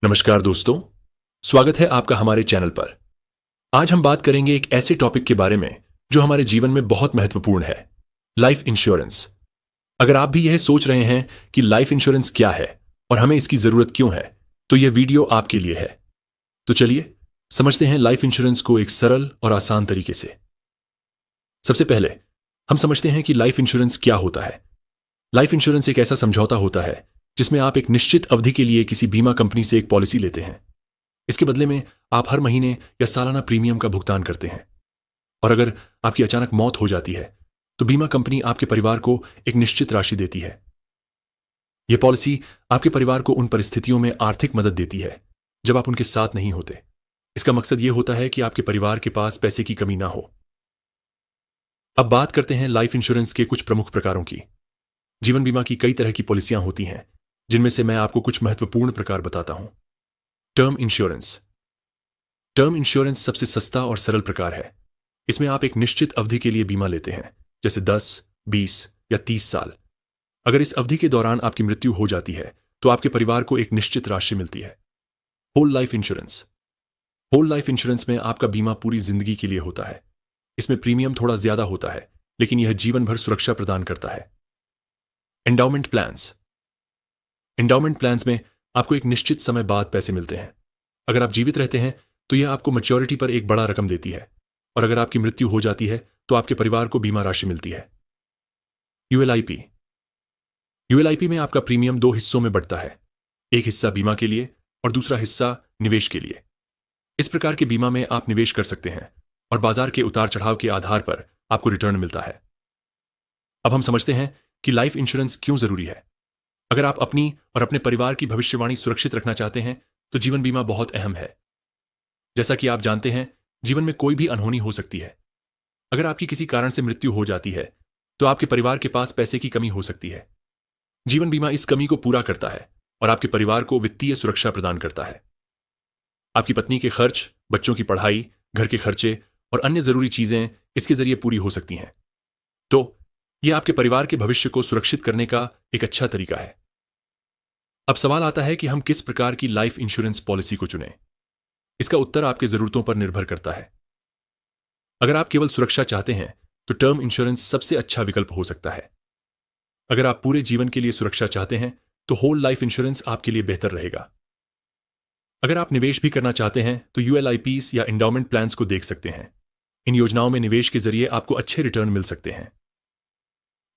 नमस्कार दोस्तों, स्वागत है आपका हमारे चैनल पर। आज हम बात करेंगे एक ऐसे टॉपिक के बारे में जो हमारे जीवन में बहुत महत्वपूर्ण है, लाइफ इंश्योरेंस। अगर आप भी यह सोच रहे हैं कि लाइफ इंश्योरेंस क्या है और हमें इसकी जरूरत क्यों है, तो यह वीडियो आपके लिए है। तो चलिए समझते हैं लाइफ इंश्योरेंस को एक सरल और आसान तरीके से। सबसे पहले हम समझते हैं कि लाइफ इंश्योरेंस क्या होता है। लाइफ इंश्योरेंस एक ऐसा समझौता होता है जिसमें आप एक निश्चित अवधि के लिए किसी बीमा कंपनी से एक पॉलिसी लेते हैं। इसके बदले में आप हर महीने या सालाना प्रीमियम का भुगतान करते हैं, और अगर आपकी अचानक मौत हो जाती है तो बीमा कंपनी आपके परिवार को एक निश्चित राशि देती है। यह पॉलिसी आपके परिवार को उन परिस्थितियों में आर्थिक मदद देती है जब आप उनके साथ नहीं होते। इसका मकसद यह होता है कि आपके परिवार के पास पैसे की कमी ना हो। अब बात करते हैं लाइफ इंश्योरेंस के कुछ प्रमुख प्रकारों की। जीवन बीमा की कई तरह की पॉलिसियां होती हैं, जिनमें से मैं आपको कुछ महत्वपूर्ण प्रकार बताता हूं। Term insurance. टर्म इंश्योरेंस सबसे सस्ता और सरल प्रकार है। इसमें आप एक निश्चित अवधि के लिए बीमा लेते हैं, जैसे 10, 20 या 30 साल। अगर इस अवधि के दौरान आपकी मृत्यु हो जाती है तो आपके परिवार को एक निश्चित राशि मिलती है। Whole life insurance. Whole life insurance में आपका बीमा पूरी जिंदगी के लिए होता है। इसमें प्रीमियम थोड़ा ज्यादा होता है, लेकिन यह जीवन भर सुरक्षा प्रदान करता है। Endowment plans. एंडाउमेंट प्लान्स में आपको एक निश्चित समय बाद पैसे मिलते हैं। अगर आप जीवित रहते हैं तो यह आपको मैच्योरिटी पर एक बड़ा रकम देती है, और अगर आपकी मृत्यु हो जाती है तो आपके परिवार को बीमा राशि मिलती है। यूएलआईपी। यूएलआईपी में आपका प्रीमियम 2 हिस्सों में बढ़ता है, एक हिस्सा बीमा के लिए और दूसरा हिस्सा निवेश के लिए। इस प्रकार के बीमा में आप निवेश कर सकते हैं और बाजार के उतार चढ़ाव के आधार पर आपको रिटर्न मिलता है। अब हम समझते हैं कि लाइफ इंश्योरेंस क्यों जरूरी है। अगर आप अपनी और अपने परिवार की भविष्यवाणी सुरक्षित रखना चाहते हैं तो जीवन बीमा बहुत अहम है। जैसा कि आप जानते हैं, जीवन में कोई भी अनहोनी हो सकती है। अगर आपकी किसी कारण से मृत्यु हो जाती है तो आपके परिवार के पास पैसे की कमी हो सकती है। जीवन बीमा इस कमी को पूरा करता है और आपके परिवार को वित्तीय सुरक्षा प्रदान करता है। आपकी पत्नी के खर्च, बच्चों की पढ़ाई, घर के खर्चे और अन्य जरूरी चीजें इसके जरिए पूरी हो सकती हैं। तो यह आपके परिवार के भविष्य को सुरक्षित करने का एक अच्छा तरीका है। अब सवाल आता है कि हम किस प्रकार की लाइफ इंश्योरेंस पॉलिसी को चुनें। इसका उत्तर आपकी जरूरतों पर निर्भर करता है। अगर आप केवल सुरक्षा चाहते हैं तो टर्म इंश्योरेंस सबसे अच्छा विकल्प हो सकता है। अगर आप पूरे जीवन के लिए सुरक्षा चाहते हैं तो होल लाइफ इंश्योरेंस आपके लिए बेहतर रहेगा। अगर आप निवेश भी करना चाहते हैं तो यूएलआईपीस या एंडाउमेंट प्लान्स को देख सकते हैं। इन योजनाओं में निवेश के जरिए आपको अच्छे रिटर्न मिल सकते हैं।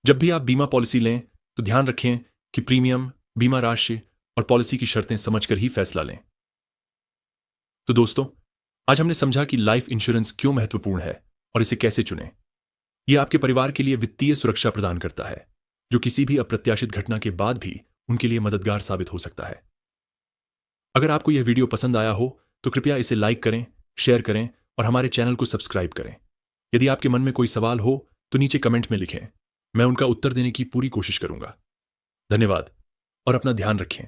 जब भी आप बीमा पॉलिसी लें तो ध्यान रखें कि प्रीमियम, बीमा राशि और पॉलिसी की शर्तें समझकर ही फैसला लें। तो दोस्तों, आज हमने समझा कि लाइफ इंश्योरेंस क्यों महत्वपूर्ण है और इसे कैसे चुनें। यह आपके परिवार के लिए वित्तीय सुरक्षा प्रदान करता है, जो किसी भी अप्रत्याशित घटना के बाद भी उनके लिए मददगार साबित हो सकता है। अगर आपको यह वीडियो पसंद आया हो तो कृपया इसे लाइक करें, शेयर करें और हमारे चैनल को सब्सक्राइब करें। यदि आपके मन में कोई सवाल हो तो नीचे कमेंट में लिखें, मैं उनका उत्तर देने की पूरी कोशिश करूंगा। धन्यवाद और अपना ध्यान रखें।